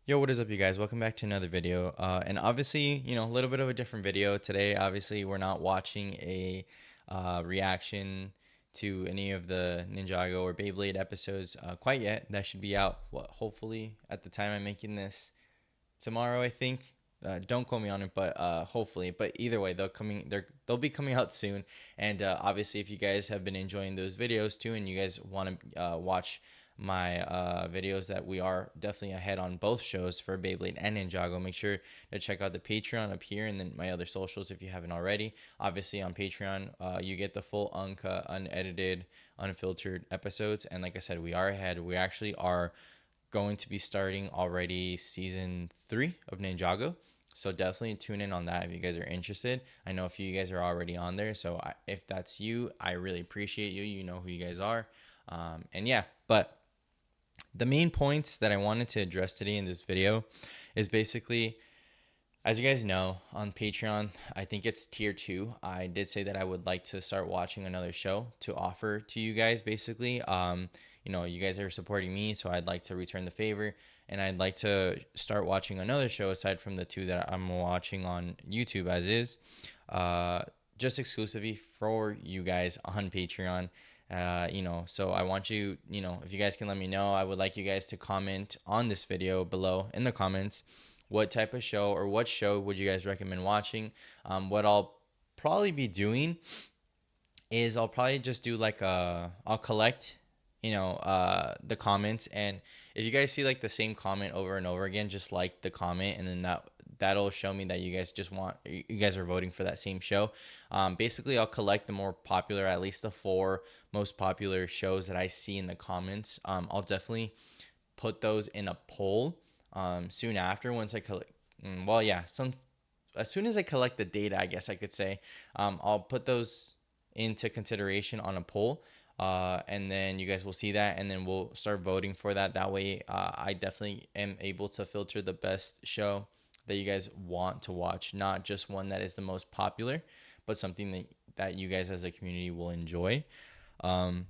Yo, what is up, you guys? Welcome back to another video. And obviously, a little bit of a different video today. Obviously, we're not watching a reaction to any of the Ninjago or Beyblade episodes quite yet. That should be out, hopefully at the time I'm making this tomorrow, I think. Don't quote me on it, but hopefully. But either way, they'll be coming out soon. And obviously, if you guys have been enjoying those videos too, and you guys want to watch my videos, that we are definitely ahead on both shows for Beyblade and Ninjago, make sure to check out the Patreon up here and then my other socials if you haven't already. Obviously, on Patreon, you get the full uncut, unedited, unfiltered episodes. And like I said, we are ahead. We actually are going to be starting already season 3 of Ninjago. So definitely tune in on that if you guys are interested. I know a few of you guys are already on there. So if that's you, I really appreciate you. You know who you guys are. And yeah, but the main points that I wanted to address today in this video is basically, as you guys know, on Patreon, I think it's tier 2. I did say that I would like to start watching another show to offer to you guys, basically. You guys are supporting me, so I'd like to return the favor. And I'd like to start watching another show aside from the two that I'm watching on YouTube as is. Just exclusively for you guys on Patreon. So I want you, if you guys can let me know, I would like you guys to comment on this video below in the comments. What type of show or what show would you guys recommend watching? What I'll probably be doing is I'll probably just do I'll collect, the comments. And if you guys see like the same comment over and over again, just like the comment, and then that'll show me that you guys are voting for that same show. Basically, I'll collect the more popular, at least the 4 most popular shows that I see in the comments. I'll definitely put those in a poll soon after, once I collect. Well, yeah, as soon as I collect the data, I guess I could say, I'll put those into consideration on a poll. And then you guys will see that, and then we'll start voting for that. That way, I definitely am able to filter the best show that you guys want to watch, not just one that is the most popular, but something that you guys as a community will enjoy. Um,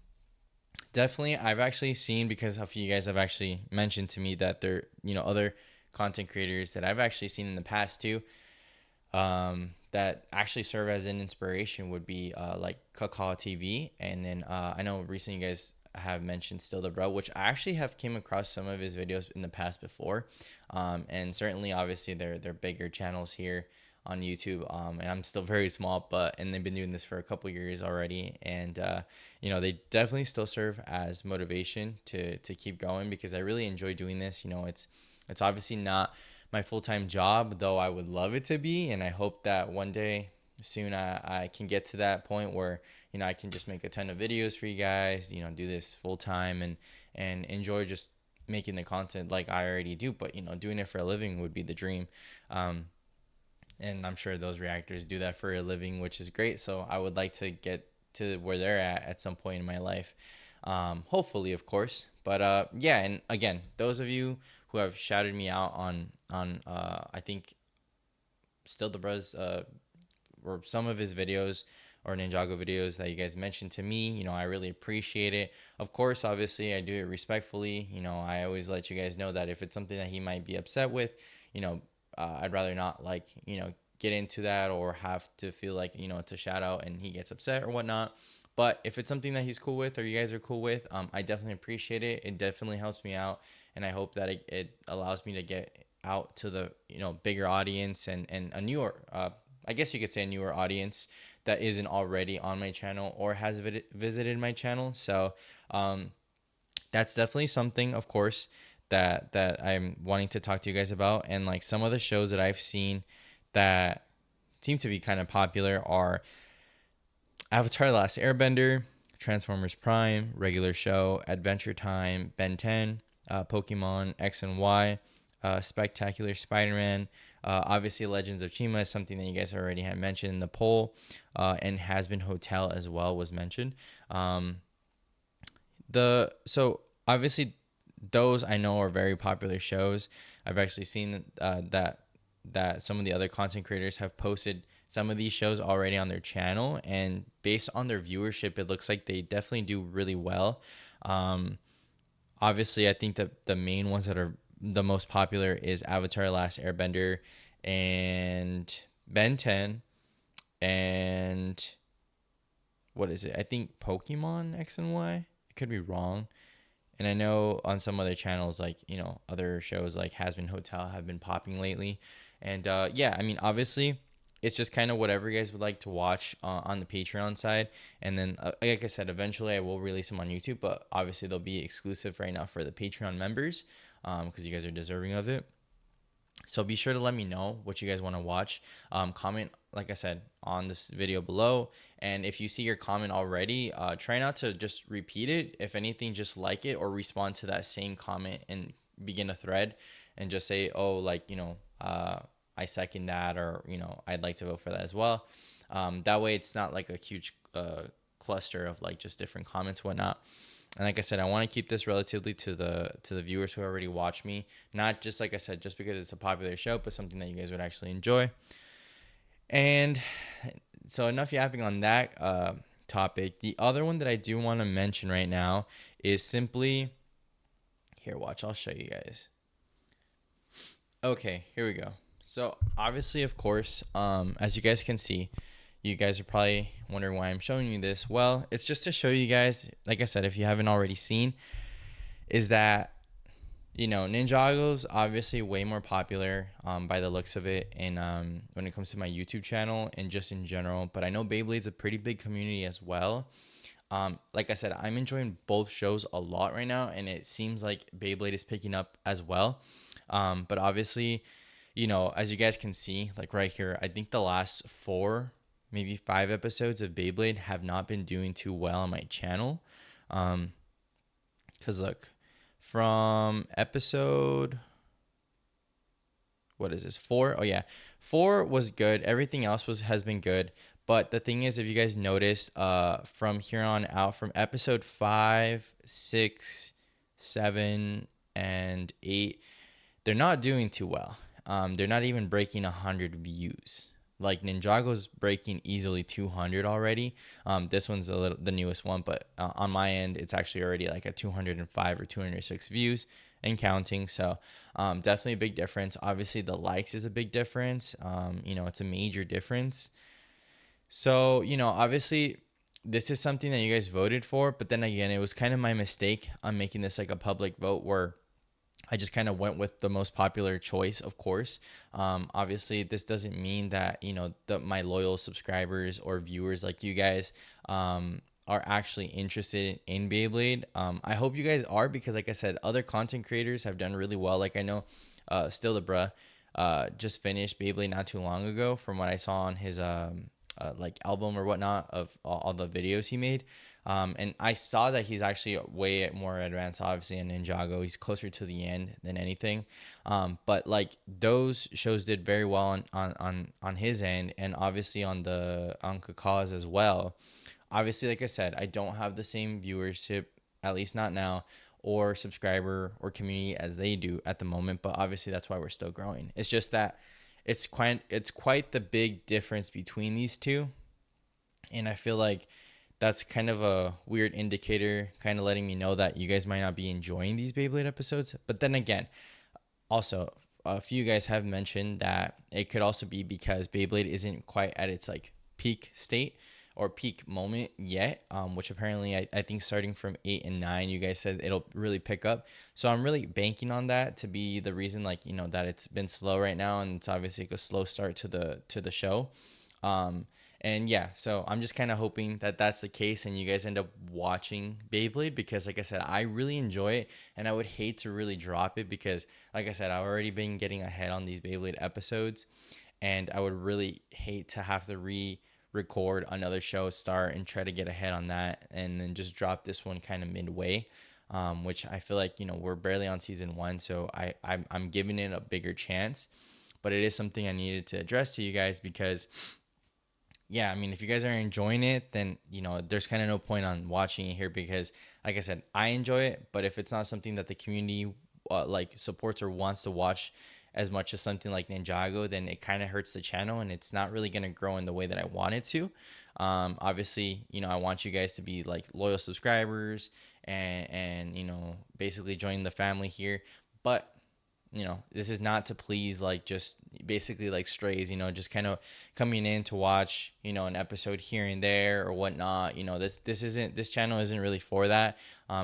Definitely, I've actually seen, because a few of you guys have actually mentioned to me that there, other content creators that I've actually seen in the past too, that actually serve as an inspiration would be like Kakao TV. And then I know recently you guys have mentioned Still the Bro, which I actually have came across some of his videos in the past before. And certainly, obviously, they're bigger channels here on YouTube. And I'm still very small, and they've been doing this for a couple years already. And they definitely still serve as motivation to keep going, because I really enjoy doing this. It's obviously not my full-time job, though I would love it to be. And I hope that one day soon I can get to that point where, I can just make a ton of videos for you guys, do this full-time and enjoy just making the content like I already do. But, doing it for a living would be the dream. And I'm sure those reactors do that for a living, which is great. So I would like to get to where they're at some point in my life. Hopefully, of course. But yeah, and again, those of you who have shouted me out on I think Still the Bros or some of his videos or Ninjago videos that you guys mentioned to me, I really appreciate it. Of course, obviously, I do it respectfully. I always let you guys know that if it's something that he might be upset with, I'd rather not get into that or have to feel like, it's a shout out and he gets upset or whatnot. But if it's something that he's cool with or you guys are cool with, I definitely appreciate it. It definitely helps me out. And I hope that it allows me to get out to the, bigger audience and a newer, I guess you could say a newer audience that isn't already on my channel or has visited my channel. So that's definitely something, of course, that I'm wanting to talk to you guys about. And like some of the shows that I've seen that seem to be kind of popular are Avatar: The Last Airbender, Transformers Prime, Regular Show, Adventure Time, Ben 10, Pokemon X and Y, Spectacular Spider-Man. Obviously, Legends of Chima is something that you guys already had mentioned in the poll, and Has Been Hotel as well was mentioned. So obviously those I know are very popular shows. I've actually seen that some of the other content creators have posted some of these shows already on their channel, and based on their viewership, it looks like they definitely do really well. Obviously, I think that the main ones that are the most popular is Avatar: Last Airbender and Ben 10 and what is it? I think Pokemon X and Y. I could be wrong. And I know on some other channels, like, other shows like Has Been Hotel have been popping lately. And yeah, I mean, obviously, it's just kind of whatever you guys would like to watch on the Patreon side. And then, like I said, eventually I will release them on YouTube, but obviously they'll be exclusive right now for the Patreon members because you guys are deserving of it. So be sure to let me know what you guys want to watch. Comment, like I said, on this video below. And if you see your comment already, try not to just repeat it. If anything, just like it or respond to that same comment and begin a thread and just say, oh, like, I second that, or, I'd like to vote for that as well. That way it's not like a huge cluster of like just different comments, whatnot. And like I said, I want to keep this relatively to the viewers who already watch me, not just, like I said, just because it's a popular show, but something that you guys would actually enjoy. And so enough yapping on that topic. The other one that I do want to mention right now is simply here. Watch, I'll show you guys. Okay, here we go. So obviously, of course, as you guys can see, you guys are probably wondering why I'm showing you this. Well, it's just to show you guys, like I said, if you haven't already seen, is that, Ninjago's obviously way more popular by the looks of it, and when it comes to my YouTube channel and just in general. But I know Beyblade's a pretty big community as well. Like I said, I'm enjoying both shows a lot right now, and it seems like Beyblade is picking up as well. But obviously, as you guys can see, like right here, I think the last 4, maybe 5 episodes of Beyblade have not been doing too well on my channel. Because look, from episode, what is this, 4? Oh yeah, 4 was good. Everything else has been good. But the thing is, if you guys noticed, from here on out, from episode 5, 6, 7, and 8, they're not doing too well. They're not even breaking 100 views. Like Ninjago's breaking easily 200 already. This one's the newest one, but on my end, it's actually already like at 205 or 206 views and counting. So definitely a big difference. Obviously, the likes is a big difference. It's a major difference. So, obviously, this is something that you guys voted for, but then again, it was kind of my mistake on making this like a public vote where I just kind of went with the most popular choice, of course. Obviously, this doesn't mean that, my loyal subscribers or viewers like you guys are actually interested in Beyblade. I hope you guys are, because like I said, other content creators have done really well. Like I know Still the Bruh just finished Beyblade not too long ago from what I saw on his like album or whatnot of all the videos he made. And I saw that he's actually way more advanced, obviously, in Ninjago. He's closer to the end than anything. But like those shows did very well on his end, and obviously on Kakaw's as well. Obviously, like I said, I don't have the same viewership, at least not now, or subscriber or community as they do at the moment. But obviously, that's why we're still growing. It's just that it's quite the big difference between these two, and I feel like that's kind of a weird indicator, kind of letting me know that you guys might not be enjoying these Beyblade episodes. But then again, also a few guys have mentioned that it could also be because Beyblade isn't quite at its like peak state or peak moment yet, which apparently I think starting from 8 and 9, you guys said it'll really pick up. So I'm really banking on that to be the reason, like, that it's been slow right now, and it's obviously like a slow start to the show. And yeah, so I'm just kind of hoping that that's the case and you guys end up watching Beyblade, because like I said, I really enjoy it, and I would hate to really drop it because like I said, I've already been getting ahead on these Beyblade episodes, and I would really hate to have to record another show, start and try to get ahead on that, and then just drop this one kind of midway, which I feel like, we're barely on season 1, so I'm giving it a bigger chance. But it is something I needed to address to you guys because, yeah, I mean, if you guys are enjoying it, then, there's kind of no point on watching it here, because like I said, I enjoy it. But if it's not something that the community like supports or wants to watch as much as something like Ninjago, then it kind of hurts the channel, and it's not really going to grow in the way that I want it to. Obviously, I want you guys to be like loyal subscribers and basically join the family here. But this is not to please like just basically like strays, just kind of coming in to watch, an episode here and there or whatnot. This channel isn't really for that.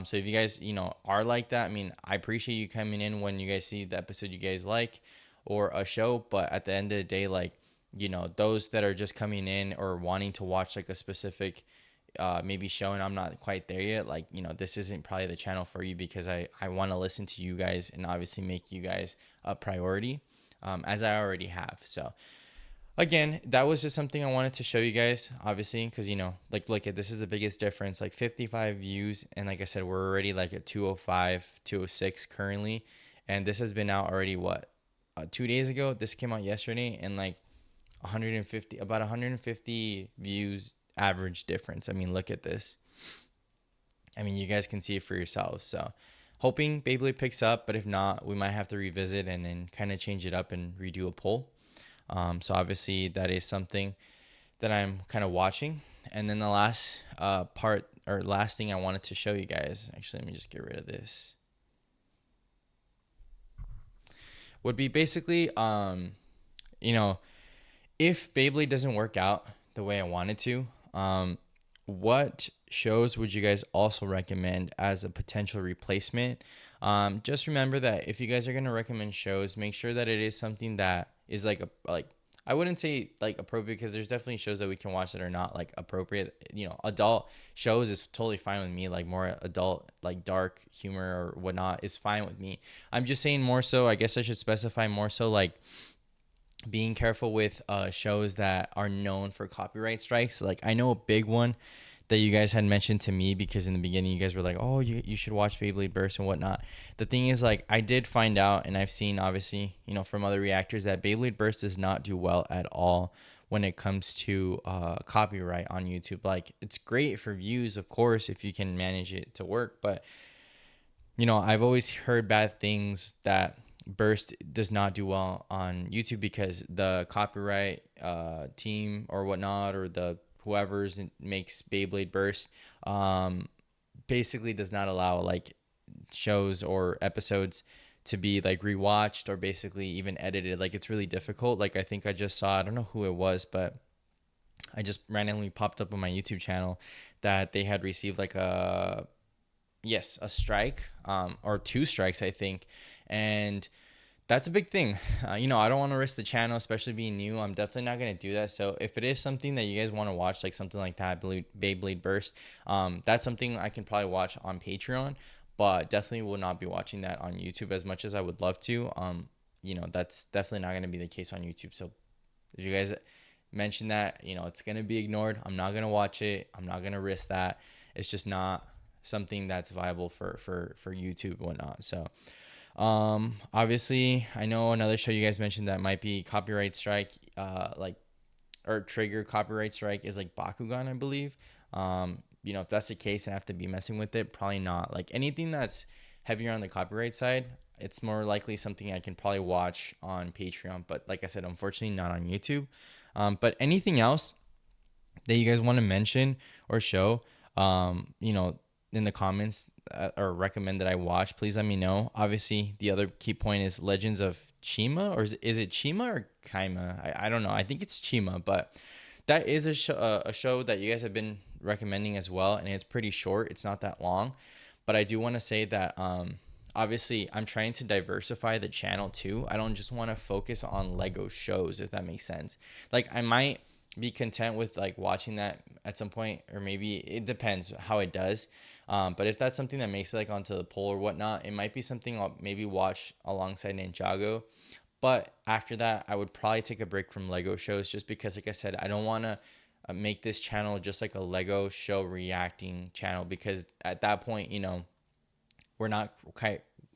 So if you guys, are like that, I mean, I appreciate you coming in when you guys see the episode you guys like or a show, but at the end of the day, like, those that are just coming in or wanting to watch like a specific maybe show and I'm not quite there yet, like, this isn't probably the channel for you, because I want to listen to you guys and obviously make you guys a priority, as I already have. So again, that was just something I wanted to show you guys, obviously, because, like, look at, this is the biggest difference, like 55 views. And like I said, we're already like at 205, 206 currently. And this has been out already, what, 2 days ago? This came out yesterday, and like 150 views average difference. I mean, look at this. I mean, you guys can see it for yourselves. So hoping Beyblade picks up, but if not, we might have to revisit and then kind of change it up and redo a poll. So obviously that is something that I'm kind of watching. And then the last last thing I wanted to show you guys, actually, let me just get rid of this, would be basically, if Beyblade doesn't work out the way I wanted to, what shows would you guys also recommend as a potential replacement? Just remember that if you guys are going to recommend shows, make sure that it is something that is like I wouldn't say like appropriate, because there's definitely shows that we can watch that are not like appropriate. Adult shows is totally fine with me. Like more adult, like dark humor or whatnot is fine with me. I'm just saying more so, I guess I should specify more so like being careful with shows that are known for copyright strikes. Like I know a big one that you guys had mentioned to me, because in the beginning you guys were like, oh, you should watch Beyblade Burst and whatnot. The thing is, like, I did find out, and I've seen obviously, from other reactors, that Beyblade Burst does not do well at all when it comes to copyright on YouTube. Like, it's great for views, of course, if you can manage it to work, but I've always heard bad things that Burst does not do well on YouTube because the copyright team or whatnot, or the whoever's makes Beyblade Burst, basically does not allow like shows or episodes to be like rewatched or basically even edited. Like it's really difficult. Like I think I just saw, I don't know who it was, but I just randomly popped up on my YouTube channel that they had received like a strike, or 2 strikes, I think. And that's a big thing. I don't want to risk the channel, especially being new. I'm definitely not going to do that. So if it is something that you guys want to watch, like something like that, Beyblade Burst, that's something I can probably watch on Patreon, but definitely will not be watching that on YouTube as much as I would love to. That's definitely not going to be the case on YouTube. So if you guys mention that, it's going to be ignored. I'm not going to watch it. I'm not going to risk that. It's just not something that's viable for YouTube and whatnot. So obviously I know another show you guys mentioned that might be copyright strike, or trigger copyright strike, is like Bakugan, I believe. If that's the case and I have to be messing with it, probably not. Like anything that's heavier on the copyright side, it's more likely something I can probably watch on Patreon, but like I said, unfortunately not on YouTube. But anything else that you guys want to mention or show, in the comments, or recommend that I watch, please let me know. Obviously, the other key point is Legends of Chima, or is it Chima or Kaima? I don't know. I think it's Chima, but that is a show that you guys have been recommending as well, and it's pretty short. It's not that long, but I do want to say that obviously I'm trying to diversify the channel too. I don't just want to focus on Lego shows, if that makes sense. Like I might be content with like watching that at some point, or maybe it depends how it does. But if that's something that makes it like onto the poll or whatnot, it might be something I'll maybe watch alongside Ninjago. But after that, I would probably take a break from Lego shows, just because, like I said, I don't want to make this channel just like a Lego show reacting channel, because at that point, we're not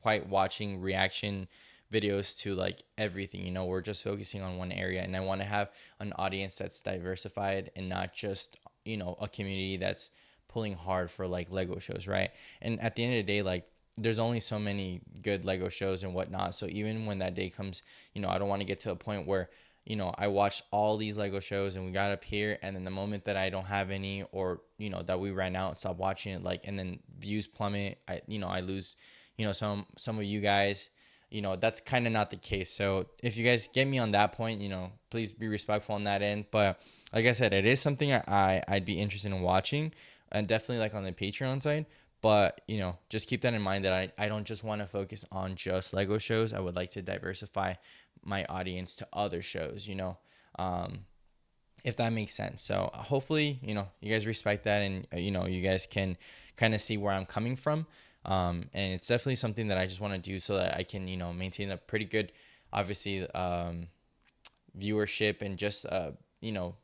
quite watching reaction videos to like everything. We're just focusing on one area, and I want to have an audience that's diversified and not just a community that's pulling hard for like Lego shows, right? And at the end of the day, like there's only so many good Lego shows and whatnot. So even when that day comes, I don't want to get to a point where I watched all these Lego shows and we got up here, and then the moment that I don't have any, or that we ran out, stop watching it, like, and then views plummet, I lose some of you guys, that's kind of not the case. So if you guys get me on that point, please be respectful on that end. But like I said, it is something I'd be interested in watching, and definitely like on the Patreon side. But just keep that in mind that I don't just want to focus on just Lego shows. I would like to diversify my audience to other shows, um, if that makes sense. So hopefully, you guys respect that, and you guys can kind of see where I'm coming from. And it's definitely something that I just want to do so that I can, maintain a pretty good, obviously, viewership and just,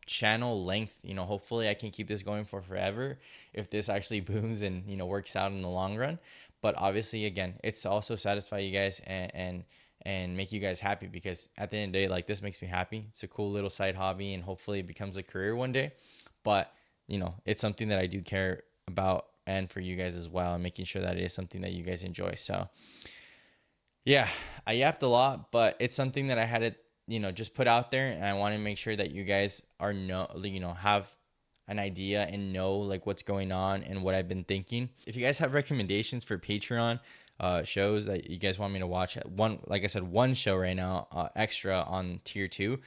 channel length. Hopefully I can keep this going for forever if this actually booms and, works out in the long run. But obviously, again, it's to also satisfy you guys and make you guys happy, because at the end of the day, like, this makes me happy. It's a cool little side hobby, and hopefully it becomes a career one day. But it's something that I do care about, and for you guys as well, and making sure that it is something that you guys enjoy. So yeah, I yapped a lot, but it's something that I had to just put out there, and I want to make sure that you guys have an idea and know like what's going on and what I've been thinking. If you guys have recommendations for Patreon shows that you guys want me to watch, like I said, one show right now, extra on tier 2,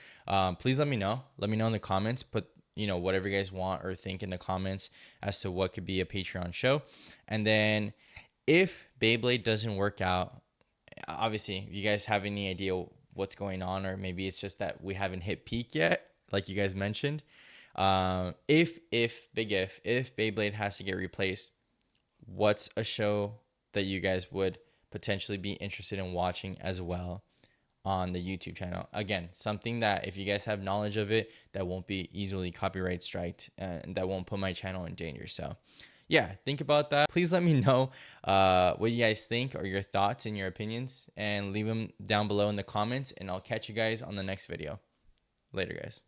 please let me know in the comments. Put whatever you guys want or think in the comments as to what could be a Patreon show. And then if Beyblade doesn't work out, obviously if you guys have any idea what's going on, or maybe it's just that we haven't hit peak yet, like you guys mentioned, if Beyblade has to get replaced, what's a show that you guys would potentially be interested in watching as well on the YouTube channel? Again, something that if you guys have knowledge of it, that won't be easily copyright striked, and that won't put my channel in danger. So yeah, think about that. Please let me know what you guys think, or your thoughts and your opinions, and leave them down below in the comments, and I'll catch you guys on the next video. Later, guys.